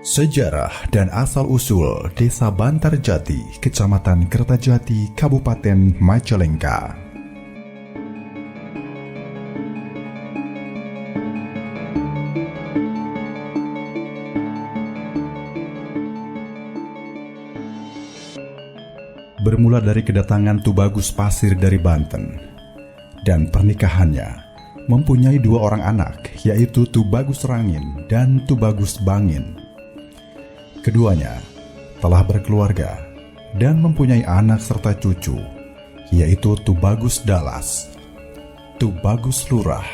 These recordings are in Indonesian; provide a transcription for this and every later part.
Sejarah dan asal-usul Desa Bantarjati, Kecamatan Kertajati, Kabupaten Majalengka. Bermula dari kedatangan Tubagus Pasir dari Banten dan pernikahannya mempunyai dua orang anak, yaitu Tubagus Rangin dan Tubagus Bangin. Keduanya telah berkeluarga dan mempunyai anak serta cucu, yaitu Tubagus Dalas, Tubagus Lurah,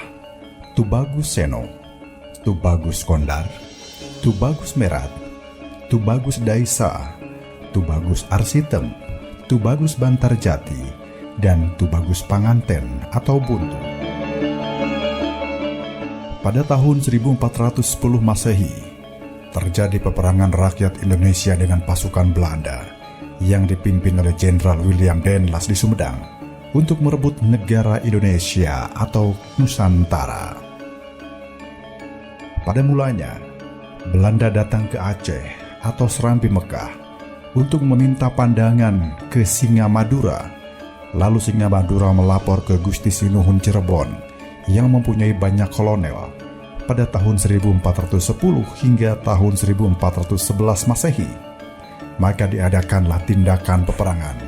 Tubagus Seno, Tubagus Kondar, Tubagus Merat, Tubagus Daisa, Tubagus Arsitem, Tubagus Bantarjati, dan Tubagus Panganten atau Buntu. Pada tahun 1410 Masehi, terjadi peperangan rakyat Indonesia dengan pasukan Belanda yang dipimpin oleh Jenderal William Denlas di Sumedang untuk merebut negara Indonesia atau Nusantara. Pada mulanya, Belanda datang ke Aceh atau Serambi Mekah untuk meminta pandangan ke Singamadura. Lalu Singamadura melapor ke Gusti Sinuhun Cirebon yang mempunyai banyak kolonel. Pada tahun 1410 hingga tahun 1411 Masehi, maka diadakanlah tindakan peperangan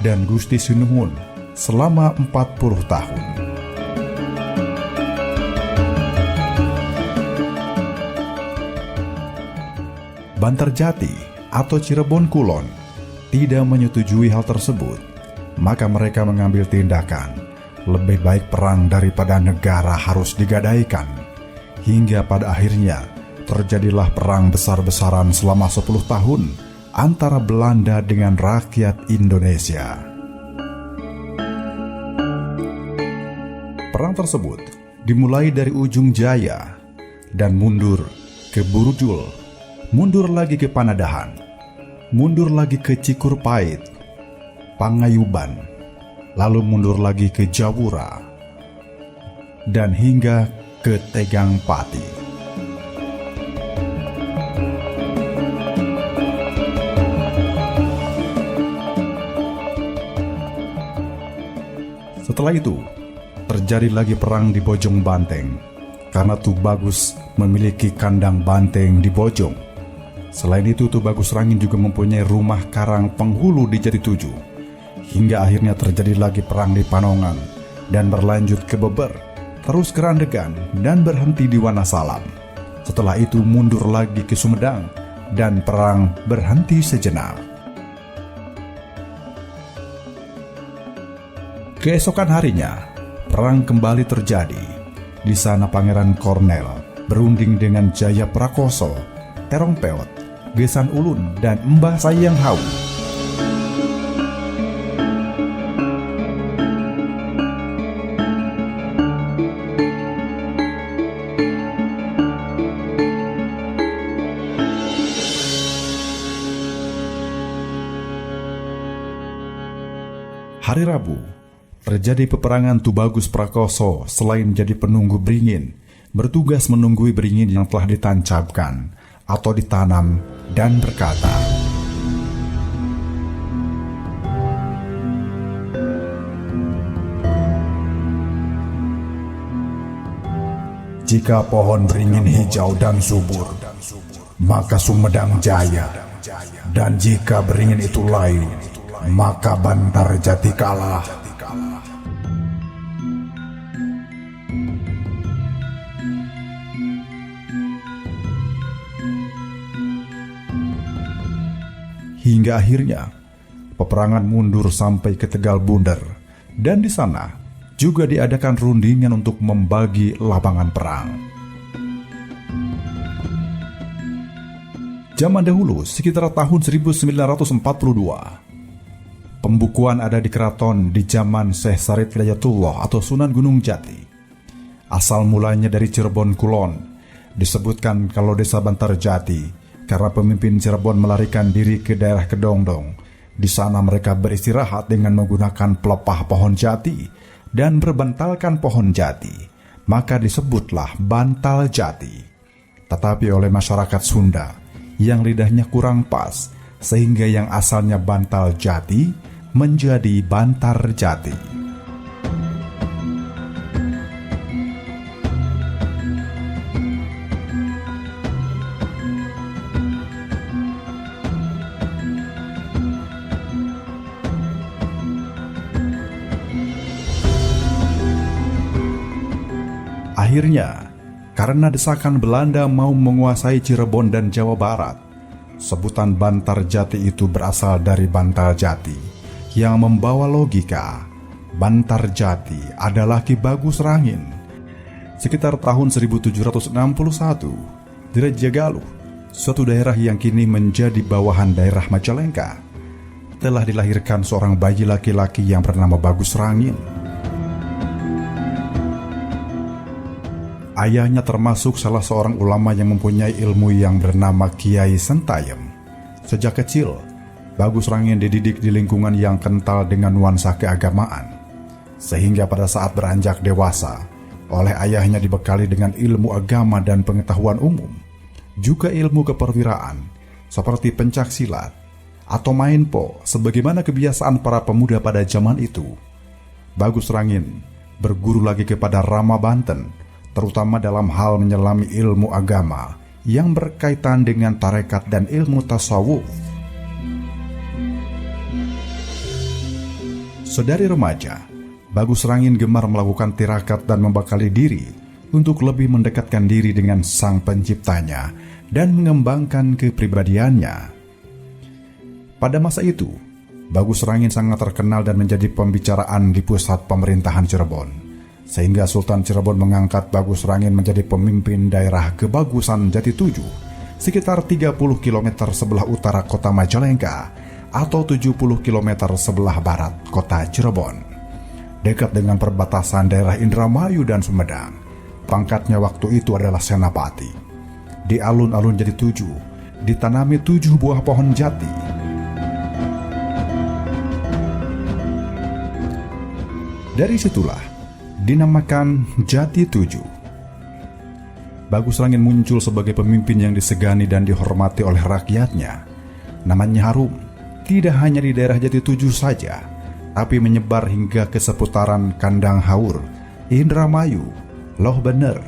dan Gusti Sinuhun selama 40 tahun. Bantarjati atau Cirebon Kulon tidak menyetujui hal tersebut, maka mereka mengambil tindakan, lebih baik perang daripada negara harus digadaikan. Hingga pada akhirnya terjadilah perang besar-besaran selama 10 tahun antara Belanda dengan rakyat Indonesia. Perang tersebut dimulai dari Ujung Jaya dan mundur ke Burujul, mundur lagi ke Panadahan, mundur lagi ke Cikurpait, Pangayuban, lalu mundur lagi ke Jawura, dan hingga ke Tegang Pati. Setelah itu, terjadi lagi perang di Bojong Banteng, karena Tubagus memiliki kandang banteng di Bojong. Selain itu, Tubagus Rangin juga mempunyai rumah karang penghulu di Jati Tujuh. Hingga akhirnya terjadi lagi perang di Panongan dan berlanjut ke Beber, terus ke Randegan dan berhenti di Wanasalam. Setelah itu mundur lagi ke Sumedang dan perang berhenti sejenak. Keesokan harinya, perang kembali terjadi. Di sana Pangeran Kornel berunding dengan Jaya Prakoso, Terong Peot, Gesan Ulun, dan Mbah Sayang Hau. Hari Rabu, terjadi peperangan. Tubagus Prakoso selain jadi penunggu beringin, bertugas menunggui beringin yang telah ditancapkan atau ditanam dan berkata, "Jika pohon beringin hijau dan subur, maka Sumedang jaya, dan jika beringin itu layu, maka Bantarjati kalah." Hingga akhirnya peperangan mundur sampai ke Tegal Bunder, dan di sana juga diadakan rundingan untuk membagi lapangan perang. Zaman dahulu, sekitar tahun 1942, pembukuan ada di keraton di zaman Syekh Sarid Hidayatullah atau Sunan Gunung Jati. Asal mulanya dari Cirebon Kulon. Disebutkan kalau desa Bantarjati karena pemimpin Cirebon melarikan diri ke daerah Kedongdong. Di sana mereka beristirahat dengan menggunakan pelepah pohon jati dan berbantalkan pohon jati, maka disebutlah Bantaljati. Tetapi oleh masyarakat Sunda yang lidahnya kurang pas, sehingga yang asalnya bantal jati menjadi bantar jati. Akhirnya, karena desakan Belanda mau menguasai Cirebon dan Jawa Barat, sebutan bantar jati itu berasal dari bantal jati yang membawa logika. Bantar jati adalah Ki Bagus Rangin. Sekitar tahun 1761, di Rejagaluh, suatu daerah yang kini menjadi bawahan daerah Majalengka, telah dilahirkan seorang bayi laki-laki yang bernama Bagus Rangin. Ayahnya termasuk salah seorang ulama yang mempunyai ilmu yang bernama Kiai Sentayem. Sejak kecil, Bagus Rangin dididik di lingkungan yang kental dengan nuansa keagamaan, sehingga pada saat beranjak dewasa, oleh ayahnya dibekali dengan ilmu agama dan pengetahuan umum, juga ilmu keperwiraan, seperti pencak silat atau main po, sebagaimana kebiasaan para pemuda pada zaman itu. Bagus Rangin berguru lagi kepada Rama Banten, terutama dalam hal menyelami ilmu agama yang berkaitan dengan tarekat dan ilmu tasawuf. Sedari remaja, Bagus Rangin gemar melakukan tirakat dan membekali diri untuk lebih mendekatkan diri dengan Sang Penciptanya dan mengembangkan kepribadiannya. Pada masa itu, Bagus Rangin sangat terkenal dan menjadi pembicaraan di pusat pemerintahan Cirebon, sehingga Sultan Cirebon mengangkat Bagus Rangin menjadi pemimpin daerah Kebagusan Jati 7, sekitar 30 km sebelah utara kota Majalengka atau 70 km sebelah barat kota Cirebon, dekat dengan perbatasan daerah Indramayu dan Sumedang. Pangkatnya waktu itu adalah Senapati. Di alun-alun Jati 7 ditanami 7 buah pohon jati. Dari situlah dinamakan Jati 7. Bagus Rangin muncul sebagai pemimpin yang disegani dan dihormati oleh rakyatnya. Namanya harum, tidak hanya di daerah Jati 7 saja, tapi menyebar hingga ke seputaran Kandang Haur, Indramayu, Loh Bener,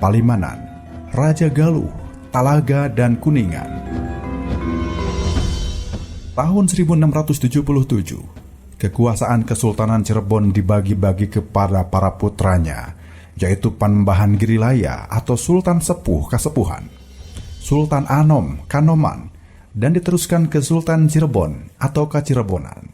Palimanan, Rajagaluh, Talaga, dan Kuningan. Tahun 1677, kekuasaan Kesultanan Cirebon dibagi-bagi kepada para putranya, yaitu Panembahan Girilaya atau Sultan Sepuh Kasepuhan, Sultan Anom Kanoman, dan diteruskan ke Sultan Cirebon atau Kacirebonan.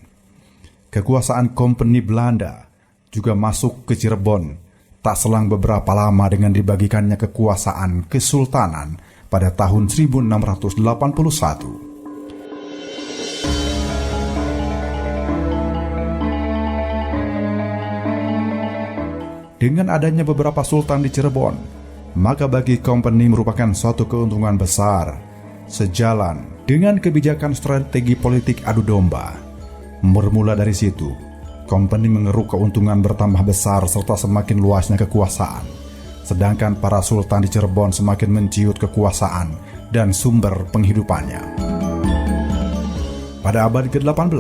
Kekuasaan Kompeni Belanda juga masuk ke Cirebon tak selang beberapa lama dengan dibagikannya kekuasaan Kesultanan pada tahun 1681. Dengan adanya beberapa sultan di Cirebon, maka bagi Kompeni merupakan suatu keuntungan besar, sejalan dengan kebijakan strategi politik adu domba. Bermula dari situ, Kompeni mengeruk keuntungan bertambah besar serta semakin luasnya kekuasaan, sedangkan para sultan di Cirebon semakin menciut kekuasaan dan sumber penghidupannya. Pada abad ke-18,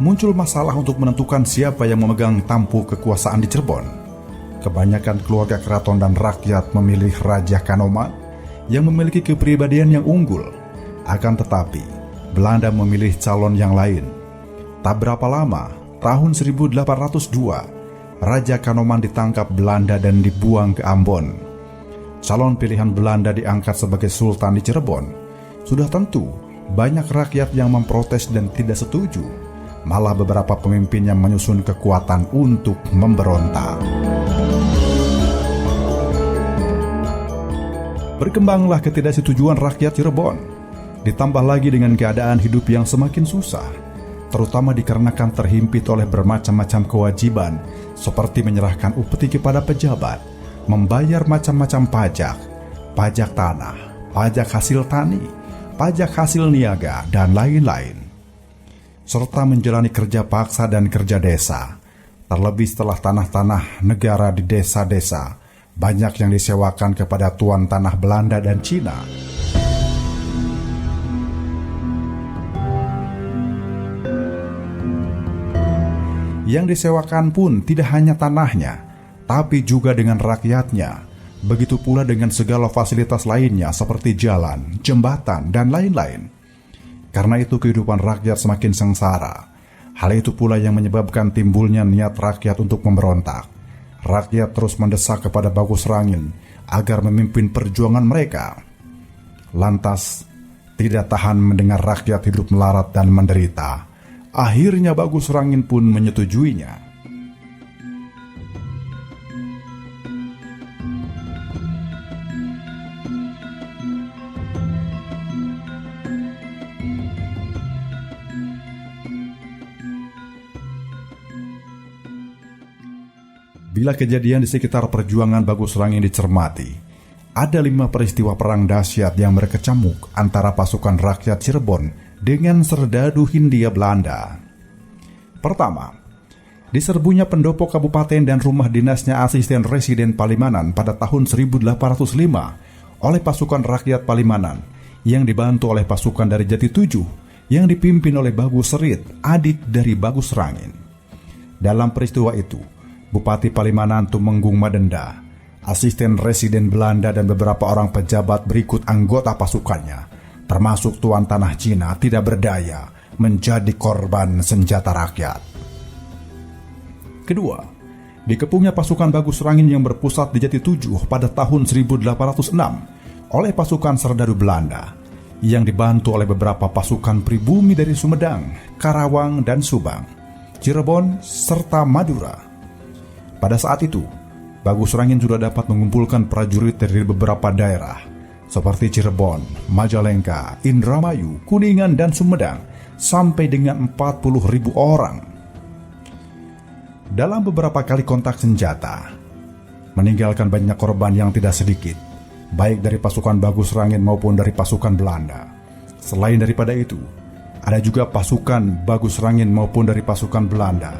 muncul masalah untuk menentukan siapa yang memegang tampuk kekuasaan di Cirebon. Kebanyakan keluarga keraton dan rakyat memilih Raja Kanoman yang memiliki kepribadian yang unggul. Akan tetapi, Belanda memilih calon yang lain. Tak berapa lama, tahun 1802, Raja Kanoman ditangkap Belanda dan dibuang ke Ambon. Calon pilihan Belanda diangkat sebagai Sultan di Cirebon. Sudah tentu, banyak rakyat yang memprotes dan tidak setuju. Malah beberapa pemimpin yang menyusun kekuatan untuk memberontak. Berkembanglah ketidaksetujuan rakyat Cirebon, ditambah lagi dengan keadaan hidup yang semakin susah, terutama dikarenakan terhimpit oleh bermacam-macam kewajiban seperti menyerahkan upeti kepada pejabat, membayar macam-macam pajak, pajak tanah, pajak hasil tani, pajak hasil niaga, dan lain-lain, serta menjalani kerja paksa dan kerja desa. Terlebih setelah tanah-tanah negara di desa-desa banyak yang disewakan kepada tuan tanah Belanda dan Cina. Yang disewakan pun tidak hanya tanahnya, tapi juga dengan rakyatnya. Begitu pula dengan segala fasilitas lainnya seperti jalan, jembatan, dan lain-lain. Karena itu kehidupan rakyat semakin sengsara. Hal itu pula yang menyebabkan timbulnya niat rakyat untuk memberontak. Rakyat terus mendesak kepada Bagus Rangin agar memimpin perjuangan mereka. Lantas, tidak tahan mendengar rakyat hidup melarat dan menderita. Akhirnya Bagus Rangin pun menyetujuinya. Bila kejadian di sekitar perjuangan Bagus Rangin dicermati, ada 5 peristiwa perang dahsyat yang berkecamuk antara pasukan rakyat Cirebon dengan serdadu Hindia Belanda. Pertama, diserbunya pendopo kabupaten dan rumah dinasnya asisten residen Palimanan pada tahun 1805 oleh pasukan rakyat Palimanan yang dibantu oleh pasukan dari Jati Tujuh yang dipimpin oleh Bagus Serit, adik dari Bagus Rangin. Dalam peristiwa itu, Bupati Palimanan Tumenggung Madenda, asisten residen Belanda dan beberapa orang pejabat berikut anggota pasukannya, termasuk Tuan Tanah Cina tidak berdaya, menjadi korban senjata rakyat. Kedua, dikepungnya pasukan Bagus Rangin yang berpusat di Jati Tujuh pada tahun 1806 oleh pasukan serdadu Belanda yang dibantu oleh beberapa pasukan pribumi dari Sumedang, Karawang, dan Subang, Cirebon, serta Madura. Pada saat itu, Bagus Rangin sudah dapat mengumpulkan prajurit dari beberapa daerah seperti Cirebon, Majalengka, Indramayu, Kuningan, dan Sumedang sampai dengan 40.000 orang. Dalam beberapa kali kontak senjata, meninggalkan banyak korban yang tidak sedikit, baik dari pasukan Bagus Rangin maupun dari pasukan Belanda. Selain daripada itu, ada juga pasukan Bagus Rangin maupun dari pasukan Belanda.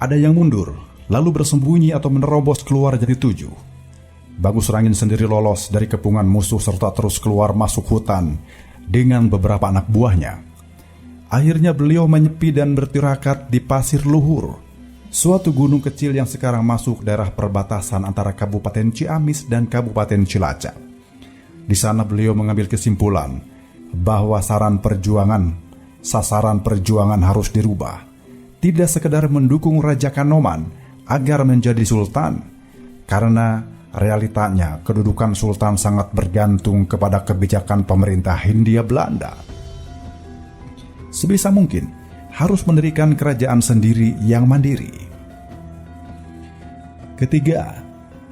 Ada yang mundur, lalu bersembunyi atau menerobos keluar Jati Tujuh. Bagus Rangin sendiri lolos dari kepungan musuh serta terus keluar masuk hutan dengan beberapa anak buahnya. Akhirnya beliau menyepi dan bertirakat di Pasir Luhur, suatu gunung kecil yang sekarang masuk daerah perbatasan antara Kabupaten Ciamis dan Kabupaten Cilacap. Di sana beliau mengambil kesimpulan bahwa sasaran perjuangan harus dirubah. Tidak sekedar mendukung Raja Kanoman agar menjadi sultan, karena realitanya kedudukan sultan sangat bergantung kepada kebijakan pemerintah Hindia Belanda. Sebisa mungkin harus mendirikan kerajaan sendiri yang mandiri. Ketiga,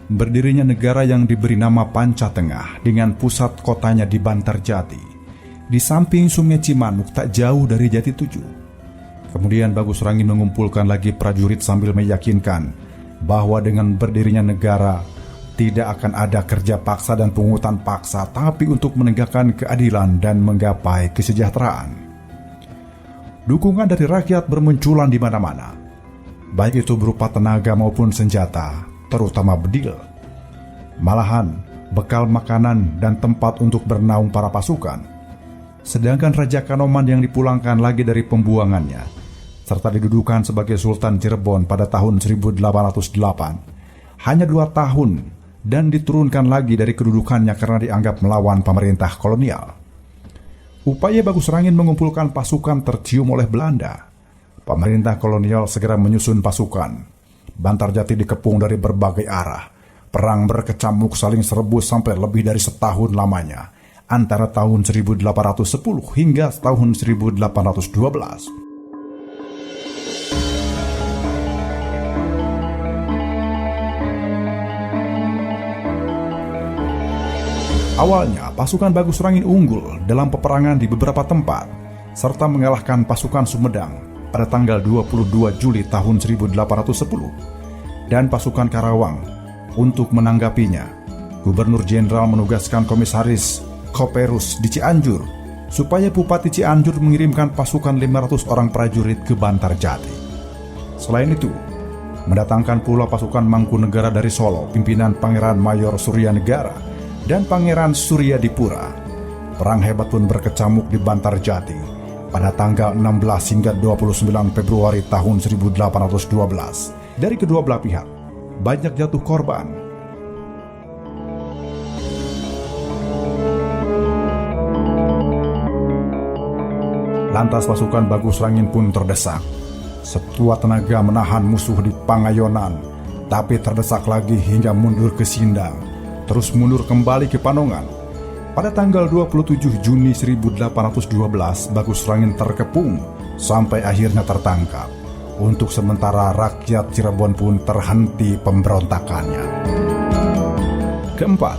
berdirinya negara yang diberi nama Panca Tengah dengan pusat kotanya di Bantarjati, di samping Sungai Cimanuk tak jauh dari Jati Tujuh. Kemudian Bagus Rangin mengumpulkan lagi prajurit sambil meyakinkan bahwa dengan berdirinya negara tidak akan ada kerja paksa dan pungutan paksa, tapi untuk menegakkan keadilan dan menggapai kesejahteraan. Dukungan dari rakyat bermunculan di mana-mana, baik itu berupa tenaga maupun senjata, terutama bedil. Malahan, bekal makanan dan tempat untuk bernaung para pasukan. Sedangkan Raja Kanoman yang dipulangkan lagi dari pembuangannya serta didudukan sebagai Sultan Cirebon pada tahun 1808, hanya 2 tahun dan diturunkan lagi dari kedudukannya karena dianggap melawan pemerintah kolonial. Upaya Bagus Rangin mengumpulkan pasukan tercium oleh Belanda. Pemerintah kolonial segera menyusun pasukan. Bantarjati dikepung dari berbagai arah. Perang berkecamuk saling serbu sampai lebih dari setahun lamanya, antara tahun 1810 hingga tahun 1812. Awalnya, pasukan Bagus Rangin unggul dalam peperangan di beberapa tempat, serta mengalahkan pasukan Sumedang pada tanggal 22 Juli tahun 1810, dan pasukan Karawang. Untuk menanggapinya, Gubernur Jenderal menugaskan Komisaris Koperus di Cianjur, supaya Bupati Cianjur mengirimkan pasukan 500 orang prajurit ke Bantarjati. Selain itu, mendatangkan pula pasukan Mangkunegara dari Solo, pimpinan Pangeran Mayor Suryanegara dan Pangeran Suryadipura. Perang hebat pun berkecamuk di Bantarjati pada tanggal 16 hingga 29 Februari tahun 1812. Dari kedua belah pihak, banyak jatuh korban. Lantas pasukan Bagus Rangin pun terdesak. Sekuat tenaga menahan musuh di Pangayonan, tapi terdesak lagi hingga mundur ke Sindang, terus mundur kembali ke Panongan. Pada tanggal 27 Juni 1812, Bagus Rangin terkepung sampai akhirnya tertangkap. Untuk sementara rakyat Cirebon pun terhenti pemberontakannya. Keempat,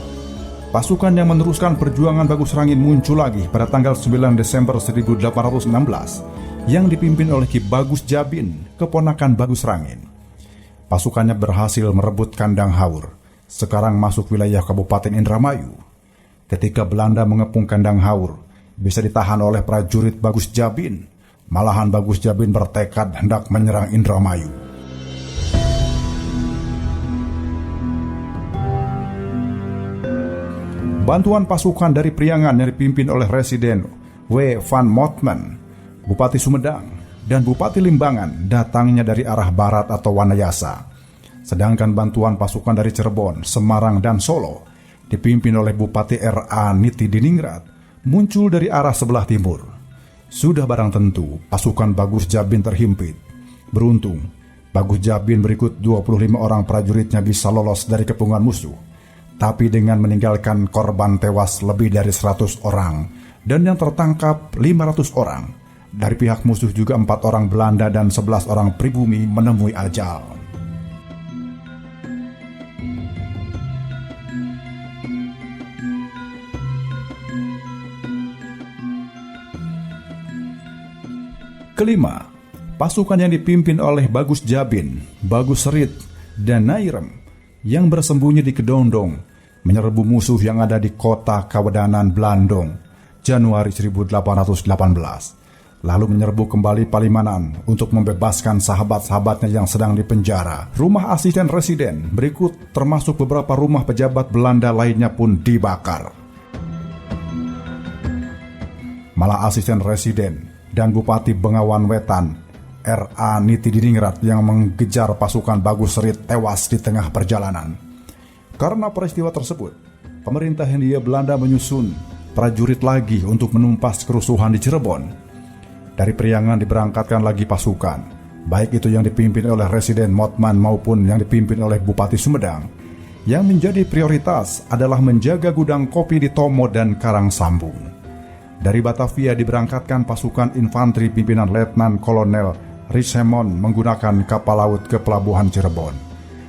pasukan yang meneruskan perjuangan Bagus Rangin muncul lagi pada tanggal 9 Desember 1816 yang dipimpin oleh Ki Bagus Jabin, keponakan Bagus Rangin. Pasukannya berhasil merebut Kandang Haur, sekarang masuk wilayah Kabupaten Indramayu. Ketika Belanda mengepung Kandang Haur, bisa ditahan oleh prajurit Bagus Jabin. Malahan Bagus Jabin bertekad hendak menyerang Indramayu. Bantuan pasukan dari Priangan yang dipimpin oleh Residen W. van Motman, Bupati Sumedang, dan Bupati Limbangan datangnya dari arah barat atau Wanayasa. Sedangkan bantuan pasukan dari Cirebon, Semarang, dan Solo dipimpin oleh Bupati R.A. Niti Diningrat, muncul dari arah sebelah timur. Sudah barang tentu pasukan Bagus Jabin terhimpit. Beruntung, Bagus Jabin berikut 25 orang prajuritnya bisa lolos dari kepungan musuh, tapi dengan meninggalkan korban tewas lebih dari 100 orang dan yang tertangkap 500 orang. Dari pihak musuh juga 4 orang Belanda dan 11 orang pribumi menemui ajal. Kelima, pasukan yang dipimpin oleh Bagus Jabin, Bagus Serit, dan Nairem yang bersembunyi di Kedondong menyerbu musuh yang ada di kota Kawedanan, Blandong, Januari 1818. Lalu menyerbu kembali Palimanan untuk membebaskan sahabat-sahabatnya yang sedang dipenjara. Rumah asisten residen berikut termasuk beberapa rumah pejabat Belanda lainnya pun dibakar. Malah asisten residen dan Bupati Bengawan Wetan, R.A. Niti Diningrat yang mengejar pasukan Bagus Serit tewas di tengah perjalanan. Karena peristiwa tersebut, pemerintah Hindia Belanda menyusun prajurit lagi untuk menumpas kerusuhan di Cirebon. Dari Priangan diberangkatkan lagi pasukan, baik itu yang dipimpin oleh Residen Motman maupun yang dipimpin oleh Bupati Sumedang. Yang menjadi prioritas adalah menjaga gudang kopi di Tomo dan Karangsambung. Dari Batavia diberangkatkan pasukan infanteri pimpinan Letnan Kolonel Risemon menggunakan kapal laut ke pelabuhan Cirebon.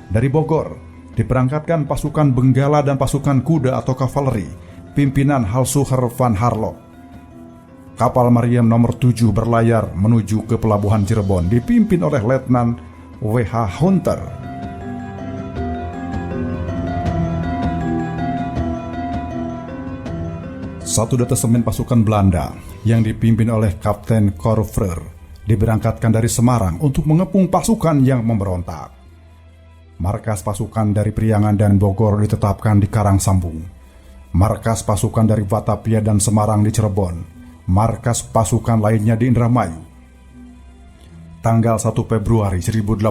Dari Bogor diberangkatkan pasukan Benggala dan pasukan kuda atau kavaleri pimpinan Halsuher van Harlop. Kapal Mariam nomor 7 berlayar menuju ke pelabuhan Cirebon dipimpin oleh Letnan W.H. Hunter. Satu detesemen pasukan Belanda yang dipimpin oleh Kapten Korfrer diberangkatkan dari Semarang untuk mengepung pasukan yang memberontak. Markas pasukan dari Priangan dan Bogor ditetapkan di Karangsambung. Markas pasukan dari Batavia dan Semarang di Cirebon. Markas pasukan lainnya di Indramayu. Tanggal 1 Februari 1818,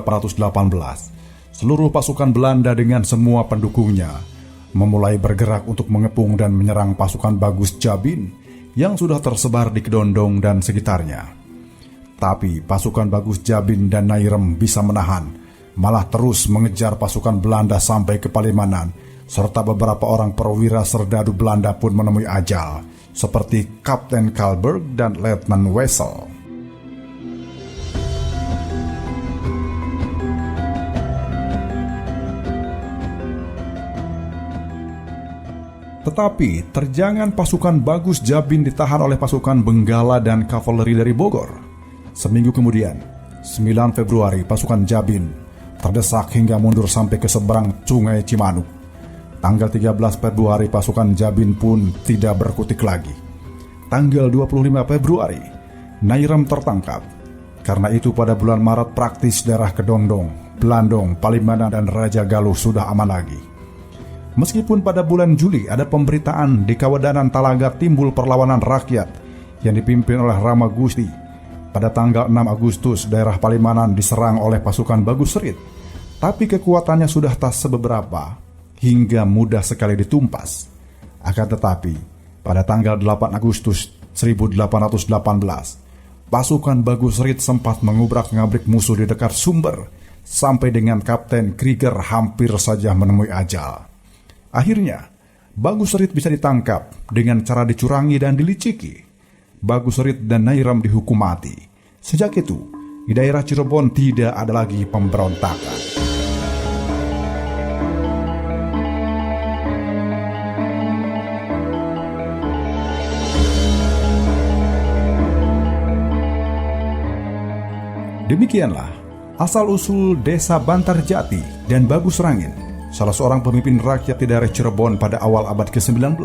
seluruh pasukan Belanda dengan semua pendukungnya memulai bergerak untuk mengepung dan menyerang pasukan Bagus Jabin yang sudah tersebar di Kedondong dan sekitarnya. Tapi pasukan Bagus Jabin dan Nairem bisa menahan, malah terus mengejar pasukan Belanda sampai ke Palimanan, serta beberapa orang perwira serdadu Belanda pun menemui ajal, seperti Kapten Kalberg dan Letnan Wessel. Tetapi terjangan pasukan Bagus Jabin ditahan oleh pasukan Benggala dan kavaleri dari Bogor. Seminggu kemudian, 9 Februari, pasukan Jabin terdesak hingga mundur sampai ke seberang Sungai Cimanuk. Tanggal 13 Februari pasukan Jabin pun tidak berkutik lagi. Tanggal 25 Februari, Nairem tertangkap. Karena itu pada bulan Maret praktis daerah Kedondong Blandong, Palimanan, dan Raja Galuh sudah aman lagi. Meskipun pada bulan Juli ada pemberitaan di Kawedanan Talaga timbul perlawanan rakyat yang dipimpin oleh Rama Gusti. Pada tanggal 6 Agustus daerah Palimanan diserang oleh pasukan Bagus Rit, tapi kekuatannya sudah tak seberapa hingga mudah sekali ditumpas. Akan tetapi pada tanggal 8 Agustus 1818 pasukan Bagus Rit sempat mengubrak-ngabrik musuh di dekat sumber sampai dengan Kapten Krieger hampir saja menemui ajal. Akhirnya, Bagus Rit bisa ditangkap dengan cara dicurangi dan diliciki. Bagus Rit dan Nairam dihukum mati. Sejak itu, di daerah Cirebon tidak ada lagi pemberontakan. Demikianlah asal-usul Desa Bantarjati dan Bagus Rangin, salah seorang pemimpin rakyat di daerah Cirebon pada awal abad ke-19.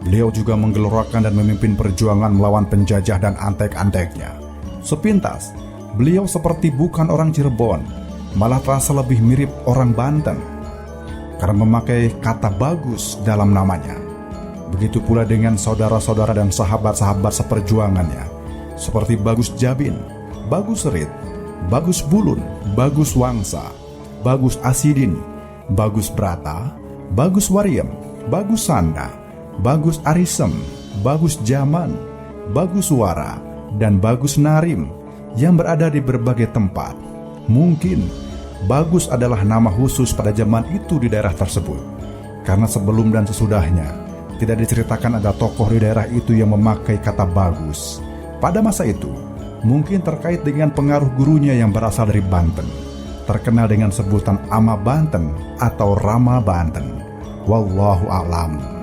Beliau juga menggelorakan dan memimpin perjuangan melawan penjajah dan antek-anteknya. Sepintas, beliau seperti bukan orang Cirebon, malah terasa lebih mirip orang Banten, karena memakai kata bagus dalam namanya. Begitu pula dengan saudara-saudara dan sahabat-sahabat seperjuangannya, seperti Bagus Jabin, Bagus Rit, Bagus Bulun, Bagus Wangsa, Bagus Asidin, Bagus Brata, Bagus Wariem, Bagus Sanda, Bagus Arisem, Bagus Jaman, Bagus Wara, dan Bagus Narim yang berada di berbagai tempat. Mungkin Bagus adalah nama khusus pada zaman itu di daerah tersebut, karena sebelum dan sesudahnya tidak diceritakan ada tokoh di daerah itu yang memakai kata bagus. Pada masa itu, mungkin terkait dengan pengaruh gurunya yang berasal dari Banten, terkenal dengan sebutan Ama Banten atau Rama Banten. Wallahu a'lam.